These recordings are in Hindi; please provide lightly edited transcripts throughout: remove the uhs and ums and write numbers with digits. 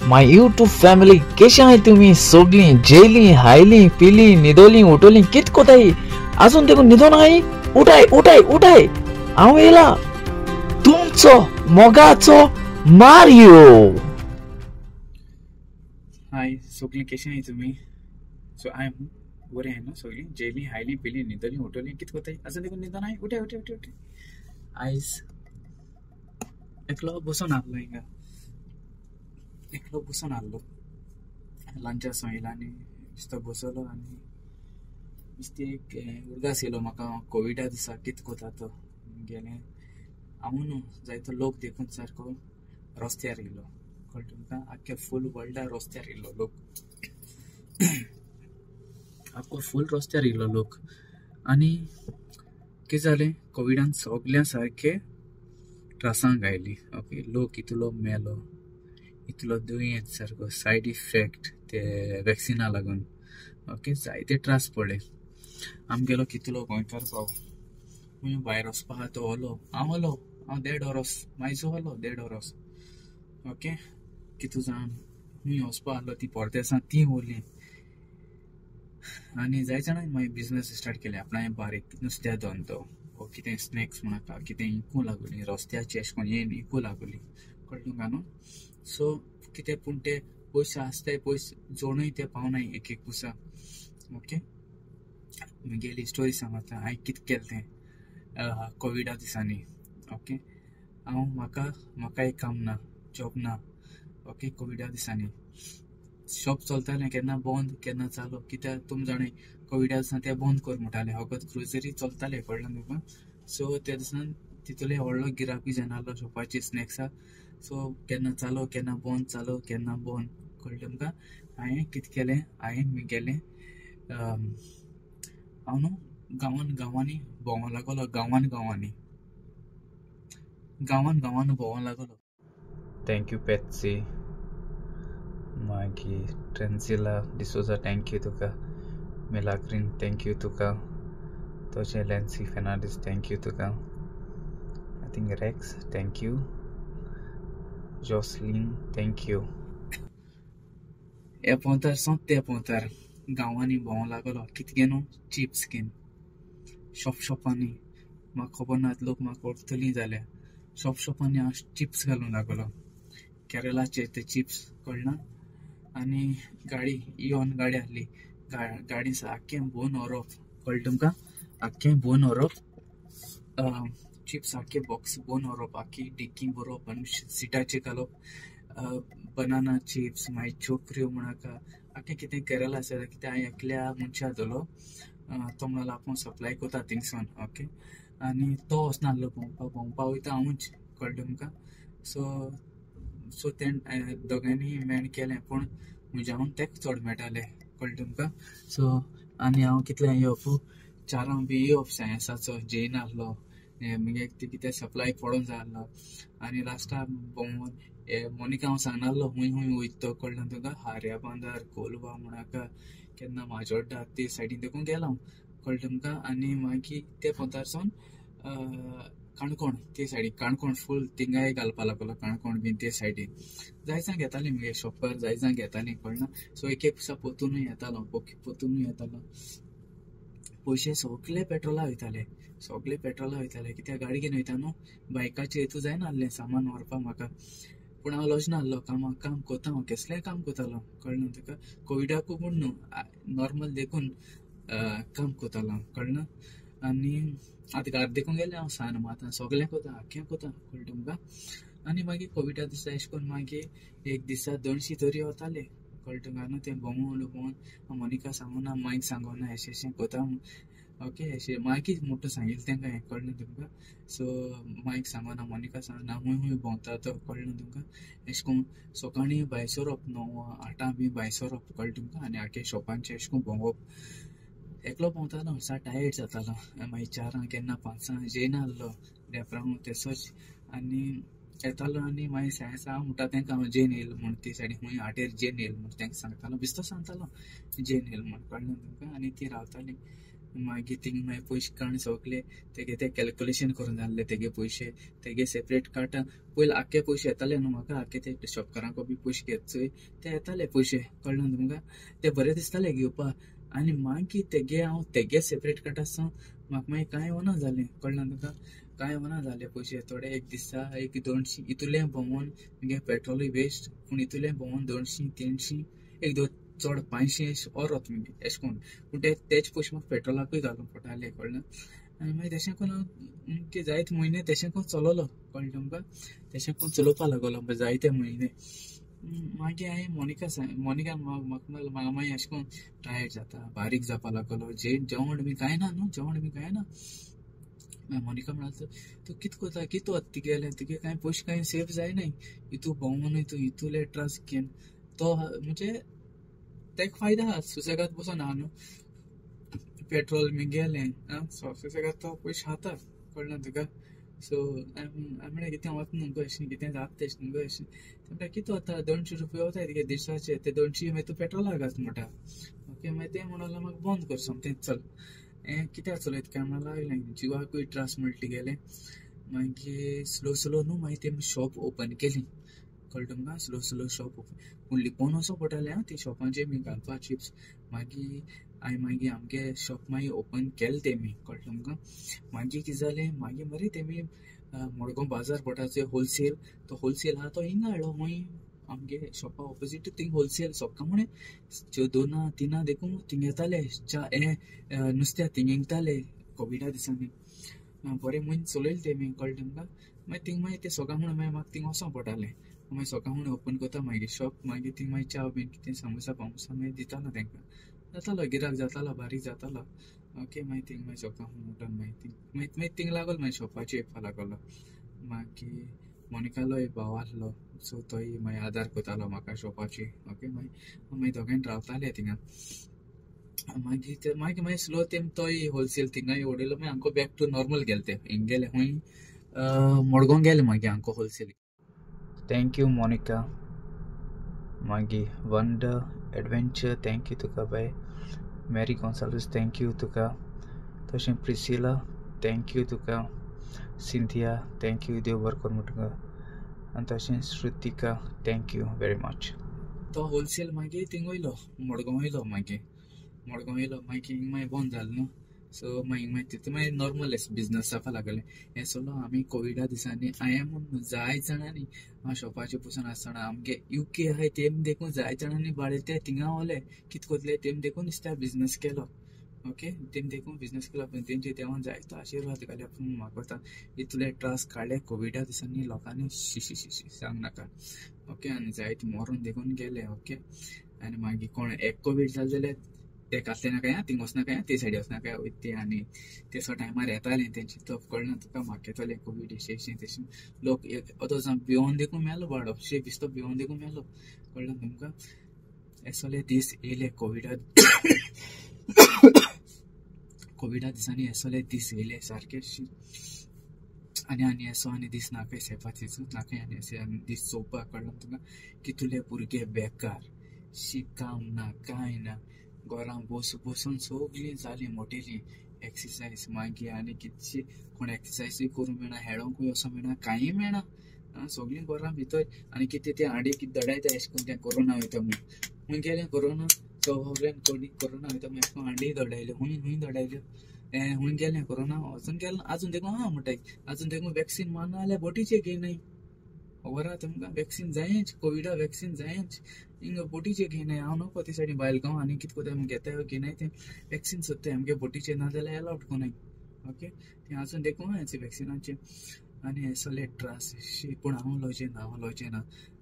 माय यूट्यूब फॅमिली कशी आहे तुम्ही सगळी जेली हायली पिली निदोली उठोली कित कोताई अजून देखून निदो नाही उठाय उठाय उठाय हांव येला तुमचो मोगाचो मारियो. हाय सगळी कशी आहे तुम्ही. सो आय एम बरे आहे ना सगळी जेली हायली पिली निदोली उठोली कित कोताई अजून देखून निदो नाही उठाय उठाय उठाय उठाय आयज एकलो बसून आसलो हिंगा एकलो बसून आसलो लंचा सोयला आनी नुस्तें बसलो आनी नुस्तें एक उरगास येयलो म्हाका कोविडा दिसा कित कोता तो गेले हांव न्हू जायतो लोक देखून सारको रस्त्यार येयलो कळ्ळें तुमकां आख्ख्या फूल वर्ल्डा रस्त्यार येयलो लोक आख्खो फूल रस्त्यार येयलो लोक आनी कितें जालें कोविडान सगळ्यां सारकें त्रासांक आयली. ओके लोक इतलो मेलो इतलो दुयेंत सारको सायड इफेक्ट ते वॅक्सिना लागून ओके जायते त्रास पडले. आमगेलो कितलो गोंयकार भाव खूंय भायर वचपा आहा तो हलो हांव देड वरोस मायजो हलो देड वरोस ओके कितू जाण खूंय वचपा आहलो ती परदेसां ती उरली आनी जाय जाणांनी मागीर बिजनेस स्टार्ट केले आपणाचें बारीक नुस्त्या धंदो वो कितें स्नॅक्स म्हणा कितें इकूं लागली रस्त्याचें अशें करून येवन इकूं लागली कळ्ळें तुमकां न्हू. सो कितें पूण ते पयशे आसताय पयशे जोडूय ते पावनाय एक एक दिसा ओके. म्हगेली स्टोरी सांगता हांवें कितें केलें तें कोविडा दिसांनी ओके. हांव म्हाका एक काम ना जॉब ना ओके. कोविडा दिसांनी शॉप चलतालें केन्ना बंद केन्ना चालू कित्याक तुमी जाणाय कोविडा दिसान ते बंद कर म्हणटाले फकत ग्रोसरी चलताले कळ्ळें तुमकां. सो त्या दिसान तितूले व्हडलो गिरायक जाणालो शॉपाची स्नॅक्सा सो केन्ना चालू केन्ना बंद चालू केन्ना बंद कळ्ळें तुमकां. हांवें कितें केलें हांवें गेलें हांव न्हू गांवांनी भोंवूंक लागलो गांवान भोंवूंक लागलो. थँक्यू पेत्सी मागीर ट्रेन्सिला डिसोजा थँक्यू तुका मिलाग्रीन थँक्यू तुका तोशें लॅन्सी फेर्नांडीस थँक्यू तुका I think Rex thank you Jocelyn thank you. हे पोंतार सोंत ते पोंतार गांवांनी भोंवूंक लागलो कितें गे न्हू चिप्स घेवन शॉपांनी म्हाका खबर ना लोक म्हाका वळखतलीं जाल्यार शॉपांनी हांव चिप्स घालूंक लागलो केरलाचे ते चिप्स कळना. आनी गाडी इवन गाडी आहली गाडी आख्खें भोवन व्हरप कळ्ळें तुमकां आख्खें भोवन व्हरप चिप्स आख्खे बॉक्स भोवन व्हरप आख्खी डिक्की भरप आनी सिटाचेर घालप बनाना चिप्स मागीर चोकऱ्यो म्हणाका आख्खें कितें केरला आसा कितें हांवें एकल्या मनशा आसलो तो म्हणलो आपूण सप्लाय कोता थिंगसून ओके. आनी तो वचनासलो भोंवपा वयता हांवूच कळ्ळें तुमकां. सो ते दोगांयनी मेळून केलें पूण म्हज्याहून तेका चड मेळटालें कळ्ळें तुमकां. सो आनी हांव कितलें येवप चारांक बी येवप सायन्साचो जेन आहलो मागीर कितें सप्लाय पडोंक जाय आहलो आनी लास्टाक भोंवून मोनिका हांव सांगनासलो हूंय वयता तो कळ्ळें तुमकां हार्या बांदार कोलवा म्हणाका केन्ना म्हाजोड्डा ते सायडीन देखून गेलो हांव कळ्ळें तुमकां. आनी मागीर ते पोंतारसून काणकोण ते सायडीन काणकोण फूल थिंगाय घालपा लागलो काणकोण बीन ते सायडीन जाय जाण घेतालीं मगे शॉपार जाय जाण घेतालीं कळना. सो एक दिसा पोतूनय येतालो पयशे सगळे पेट्रोला वयताले कित्याक गाडी घेवन वयता न्हू बायकाचेर येतू जायना आहलें सामान व्हरपाक म्हाका पूण हांव लज नासलो काम कोता हांव कसलेंय काम कोतालो कळना तुका कोविडाकू पूण न्हू नॉर्मल देखून काम कोतालो हांव कळना. आनी आतां घार देखून गेलें हांव सान आतां सगळें कोता आख्खें कोता कळ्ळें तुमकां. आनी मागीर कोविडा दिसा अशें करून मागीर एक दिसा 200 तरी वताले कळ्ळें तुमकां न्हू. तें भोंवून मोनिका सांगूं ना मागीर सांगूं ना अशें कोता ओके. अशें मागीर मोठो सांगिल्लें तेंकां हें कळ्ळें तुमकां. सो मागीर सांगूं ना मोनिका सांगूं ना हूंय भोंवता तो कळ्ळें तुमकां. अशें करून सकाळीं भायर सरप 9-8 बी भायर सरप कळ्ळें तुमकां आनी आख्खे शॉपांचेर अशें करून भोंवप एकलो भोंवतालो सा टायर्ड जातालो मागीर 4 केन्ना 5 जेयना आहलो डेफरांक तेसोच आनी येतालो आनी मागीर सायन्सा हांव म्हणटा तेंकां हांव जेन येयलो म्हण ती सायडीन हूंय आटेर जेन येयलो म्हण तेंकां सांगतालो बिस्तो सांगतालो जेन येयलो म्हण कळ्ळें तुमकां. आनी ती रावतालीं मागीर थिंग मागीर पयशे काडून सगळे तेगे ते कॅल्क्युलेशन करून जाल्ले तेगे पयशे तेगे सेपरेट काटा पयलीं आख्खे पयशे येताले न्हू म्हाका आख्खे ते शॉपकारांक बी पयशे घेत चोय ते येताले पयशे कळ्ळें न्हू तुमकां ते बरें दिसताले घेवपाक आनी मागीर तेगे हांव तेगे सेपरेट काडटा आसतना म्हाका मागीर कांय वना जालें कळ्ळें तुका कांय वना जालें पयशे थोडे एक दिसा एक 200 इतुलें भोंवून म्हगे पेट्रोलूय वेस्ट पूण इतुलें भोंवून 200 300 एक दोन चड 500 और वता म्हगे अशें करून पूण तेच पयशे म्हाका पेट्रोलाकूय घालूंक पडटाले कळ्ळें आनी मागीर तशें करून हांव जायते म्हयने तशें करून चलयलो कळ्ळें तुमकां तशें करून चलोवपा लागलो जायते म्हयने मागीर हांवें मोनिका म्हाका मागीर अशें करून टायर्ड जाता बारीक जावपा लागलो जेवण बी कांय ना न्हू जेवण बी कांय ना मोनिका म्हणाल तू कित कोता कित वता तुगेलें तुगे कांय पयशे कांय सेव जायनाय हितू भोंवून तूं हितूले ट्रस्ट घेवन तो म्हणजे तेका फायदा आहा सुसेगाद बसून आहा न्हू पेट्रोल बी गेलें सुसेगाद तो पयशे खाता कळ्ळें तुका सो म्हळ्यार कितें वता न्हू गो अशें कितें जाता तेशें न्हू गो अशें म्हळ्यार कितें वता 200 रुपया वता तुगे दिसाचे ते 200 मागीर तूं पेट्रोलाक घात म्हणटा ओके मागीर तें म्हणलें म्हाका बंद कर सोमतें चल कित्याक चलयत काय म्हणून लागलें जिवाकूय त्रास म्हणटा गेले मागीर स्लो न्हू मागीर तेमी शॉप ओपन केली कळ्ळें तुमकां स्लो शॉप ओपन पूण लिपोवन वचो पडटालें आं ती शॉपांचेर बी घालपा चिप्स मागीर आमगे शॉप मागीर ओपन केलें तेमी कळ्ळें तुमकां मागीर कितें जालें मागीर मरे तेमी मडगांव बाजार पडटा चोय होलसेल तो होलसेल आहा तो हिंगा हाडलो खंय आमगे शॉपा ऑपोजीट थिंग होलसेल सकाळ म्हणे 2-3 देखून थिंग येताले नुस्त्या थिंग येताले कोविडा दिसांनी बरें म्हूण चलयलें तेमी कळ्ळें तुमकां मागीर ते सकाळ म्हणून मागीर म्हाका थिंग वचों पडटालें मागीर सकाळ म्हणून ओपन करता मागीर शॉप मागीर थिंग मागीर च्या बीन कितें सामोसा मागीर दितालो तेंकां जातालो गिराक जातालो बारीक जातालो ओके मागीर थिंग मागीर सकाळ म्हणून उठोन मागीर थिंग लागलो मागीर शॉपाचेर येवपा लागलो मागीर मोनिकालोय भाव आसलो सो तोय मागीर आदार करतालो म्हाका शॉपाचेर ओके मागीर दोगांय रावताले थिंगा मागीर स्लो तेम तोय होलसेल थिंगाय उडयलो मागीर आमको बॅक टू नॉर्मल गेले ते हिंग गेले खंय मडगांव गेले मागीर आमको होलसेल थँक्यू मोनिका मागीर वंडर एडवेंचर थँक्यू तुका बाय मेरी गोन्साल्वीस थँक्यू तुका तशें प्रिसिला थँक्यू तुका सिंथिया थँक्यू देव बरें कर तुका आनी तशें श्रुतिका थँक्यू वेरी मच तो होलसेल मागीर थिंग वयलो मडगांव येयलो मागीर मागीर बंद जालें न्हू सो मागीर तितून मागीर नॉर्मल बिजनस जावपा लागलें हें सगळो आमी कोविडा दिसांनी हांवें जाय जाणांनी शॉपाचेर पसून आसतना आमगे UK आहाय तेम देखून जाय जाणांनी बाळे ते थिंगा वले कित कोतले तेम देखून दिसता बिजनस केलो ओके तेम देखून बिजनस केलो पूण तेंचे देवान जायतो आशिर्वाद घाल्या पूण म्हाका इतले त्रास काडले कोविडा दिसांनी लोकांनी शी सांग नाका ओके आनी जायते मरून देखून गेले ओके आनी मागीर कोण एक कोविड जालें जाल्यार ते कासले नाका थिंग वचनाका ते सायडी वचनाका वयते आनी ते सो टायमार येतालें तेंची तो कळना तुका म्हाका येतालें कोवीड अशें तशें लोक अदो जावन भिवोन देखून मेलो बाळो शे दिसतो भिवोन देखून मेलो कळना तुमकां एसले दीस येयले कोविडा दिसांनी एसले दीस येयले सारके आनी असो आनी दीस नाकाय सेपाचेच नाकाय आनी अशे दीस चोवपाक कळना तुका कितले भुरगे बेकार काम ना कांय ना घरां बसून सगळीं जालीं मोटेलीं एक्सरसायज मागीर आनी कितशी कोण एक्सरसायजूय करूंक मेळना हेडोंकूय वचोंक मेळना कांय मेळना सगळीं घरां भितर आनी कितें तें हांडी कितें दडायता अशें करून तें कोरोना वयता म्हूण गेलें कोरोना सगळ्यांक कोरोना वयता म्हूण अशें करून हांडी दडायल्यो खूंय दडायल्यो खूंय गेलें कोरोना वचून गेलें आजून देखून हा म्हणटाय आजून देखून वॅक्सीन मारना जाल्यार बोटीचेर घेयनाय खबर आहा तुमकां वॅक्सीन जायच कोविडा वॅक्सीन जायच हिंगा बोटीचेर घेयनाय हांव नको ते सायडीन बायलगांव आनी कितें कोताय घेताय घेयनाय तें वॅक्सीन सोदताय आमगे बोटीचेर ना जाल्यार अलावड कोनाय ओके तें आजून देखून हांवें वॅक्सिनाचें आनी हे सगळे त्रास पूण हांव लोचें ना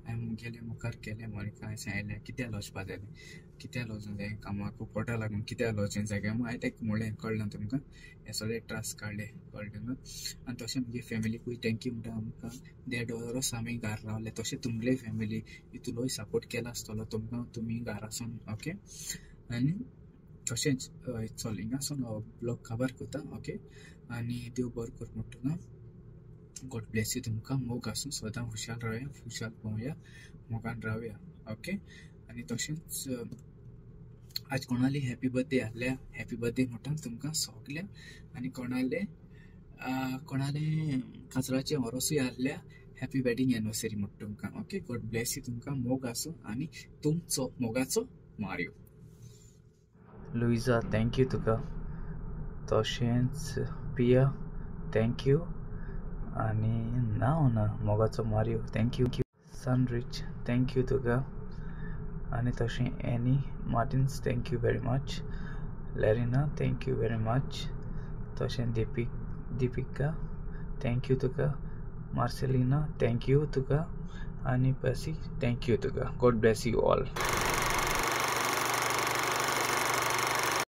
हांवें गेलें मुखार केलें मोनिका हांवें सांगलें कित्याक लोचपा जालें कित्याक लोचूं जाय कामाक पोटा लागून कित्याक लोचें जाय म्हूण हांवें तेका म्हणलें कळ्ळें तुमकां हे सगळे त्रास काडले कळ्ळें तुमकां आनी तशें म्हगे फॅमिलीकूय थँक्यू म्हणटा आमकां देड वर्स आमी घार रावले तशें तुमगे फॅमिली इतलोय सपोर्ट केला आसतलो तुमकां तुमी घार आसून ओके आनी तशेंच चल हिंगासून ब्लॉग खबर करता ओके आनी देव बरें कर म्हणटा गॉड ब्लेस यू तुमकां मोग आसूं सदां हुशार रावया हुशार पोवया मोगान रावया ओके आनी तशेंच आज कोणाली हॅपी बर्थडे आहल्या हॅपी बर्थडे म्हणटा तुमकां सगल्या आनी कोणाले काजराचे ओरोसूय आहल्या हॅपी वेडिंग एनिवर्सरी म्हणटा तुमकां. Okay, God bless you. तुमकां मोग आसूं आनी तुमचो मोगाचो मारयो. लुइजा थँक्यू तुका. तशेंच पिया थँक्यू. आनी नांव ना मोगाचो मारयो थँक्यू. सनरिच थँक्यू तुका. आनी तशें Annie Martins thank you very much. Larina thank you very much. तशें दीपिका थँक्यू तुका. मार्सेलिना थँक्यू तुका. आनी पॅसी थँक्यू तुका. God bless you all.